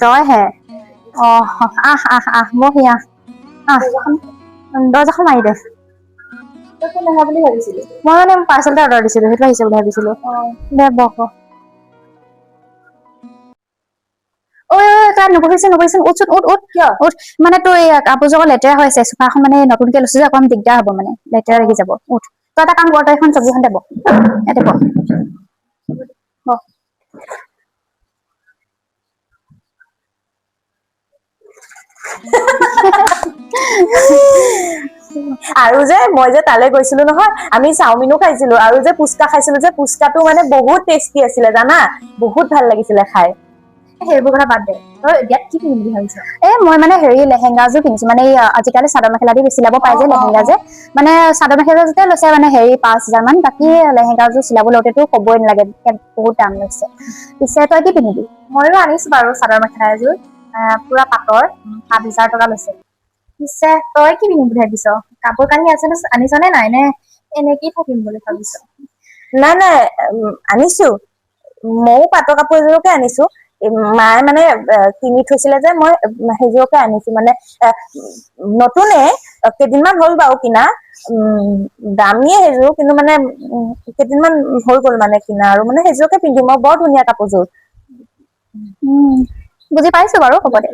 তইহে মই দৰ্জাখন মাৰি দে নহা বুলি ভাবিছিলো মই মানে পাৰ্চেল এটা অৰ্ডাৰ দিছিলো সেইটো আহিছে বুলি ভাবিছিলো দে বহ তাত নবহিচোন উঠ কিয় মানে তোৰ এই কাপোৰযোৰ লেতেৰা হৈ আছে চোফাখন মানে নতুনকে লৈছো যে অকমান দিগদাৰ হ'ব মানে লেতেৰা লাগি যাব উঠ তই এটা কাম কৰ তই এখন চকীখন দে ইয়াতে বহ আৰু যে মই যে তালৈ গৈছিলো নহয় আমি চাওমিনো খাইছিলো আৰু যে পুচকা খাইছিলো যে পুচকাটো মানে বহুত টেষ্টি আছিলে জানা বহুত ভাল লাগিছিলে খাই সেইবোৰ কথা বাদ দে তই ইয়াত কি পিন্ধিম বুলি ভাবিছ মই মানে লেহেংগাযোৰ পিন্ধিছো মানে আজিকালি চাদৰ মেখেলা দি চিলাব পাই যে লেহেংগা যে মানে চাদৰ মেখেলা যোৰতে লৈছে মানে 5,000 মান বাকী লেহেংগাযোৰ চিলাব লওঁতেতো ক'বই নালাগে বহুত দাম লৈছে পিছে তই কি পিন্ধিবি ময়ো আনিছো বাৰু চাদৰ মেখেলা এযোৰ পুৰা পাটৰ 7,000 টকা লৈছে পিছে তই কি পিন্ধিম বুলি ভাবিছ কাপোৰ কানি আনিছ নে নাই নে এনেকেই থাকিম বুলি ভাবিছ নাই আনিছো ময়ো পাটৰ কাপোৰ এযোৰকে আনিছো মায়ে মানে কিনি থৈছিলে যে মই সেইযোৰকে আনিছো মানে নতুনে কেইদিনমান হ'ল বাৰু কিনা দামীয়ে সেইযোৰ কিন্তু মানে কেইদিনমান হৈ গ'ল মানে কিনা আৰু মানে সেইযোৰকে পিন্ধিম মই বৰ ধুনীয়া কাপোৰযোৰ বুজি পাইছো বাৰু হ'ব দে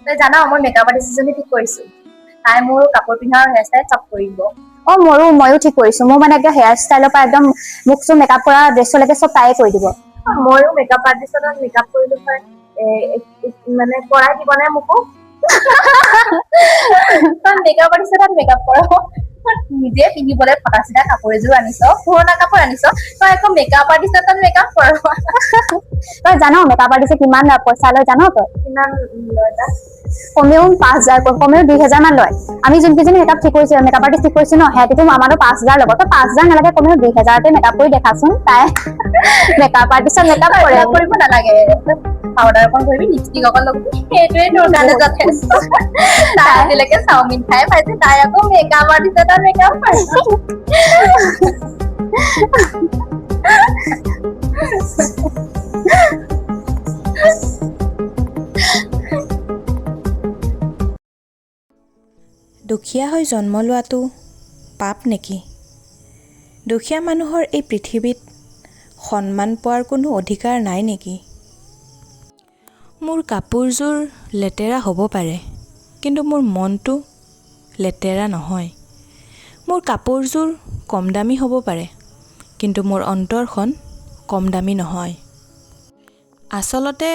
তই জানা মই মেকআপ আৰ্টিষ্টজনী ঠিক কৰিছো তাই মোৰ কাপোৰ পিন্ধা হেয়াৰ ষ্টাইল চব কৰিব ময়ো ঠিক কৰিছো মোৰ মানে একদম হেয়াৰ ষ্টাইলৰ পৰা একদম মুখ চুখ মেকআপ কৰা ড্ৰেছলৈকে চব তাই কৰি দিব ময়ো মেকআপ আৰ্টিষ্টত মেকআপ কৰিলো হয় মানে কৰাই দিবনে মোকো মেকআপ আৰ্টিষ্টত মেকআপ কৰ নিজে পিন্ধিবলৈ ফটা চিটা কাপোৰ এযোৰ আনিছ পুৰণা কাপোৰ আনিছ তই আকৌ মেকআপ আৰ্টিষ্টত মেকআপ কৰ তই জান মেকআপ আৰ্টিষ্টে কিমান পইচা লয় জান তই কিমান লয় কমেও 5,000 কমেও 2,000 মান লয় আমি যোনকেইজনী মেকআপ ঠিক কৰিছো মেকআপ আৰ্টিষ্ট ঠিক কৰিছো ন সিহঁতিতো আমাৰো 5,000 ল'ব তই 5,000 নালাগে কমেও 2,000তে মেকআপ কৰি দেখাচোন তাই মেকআপ আৰ্টিষ্টত মেকআপ কৰিব নালাগে পাউডাৰ অকণ কৰিবি লিপষ্টিক অকণ লগাবি সেইটোৱে তোৰ কাৰণে যথেষ্ট তাই আজিলৈকে চাওমিন খাই পাইছে তাই আকৌ মেকআপ আৰ্টিষ্টত মেকআপ পাইছে দুখীয়া হৈ জন্ম লোৱাটো পাপ নেকি দুখীয়া মানুহৰ এই পৃথিৱীত সন্মান পোৱাৰ কোনো অধিকাৰ নাই নেকি মোৰ কাপোৰযোৰ লেতেৰা হ'ব পাৰে কিন্তু মোৰ মনটো লেতেৰা নহয় মোৰ কাপোৰযোৰ কম দামী হ'ব পাৰে কিন্তু মোৰ অন্তৰখন কম দামী নহয় আচলতে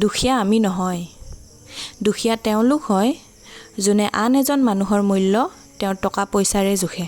দুখীয়া আমি নহয় দুখীয়া তেওঁলোক হয় যোনে আন এজন মানুহৰ মূল্য তেওঁৰ টকা পইচাৰে জোখে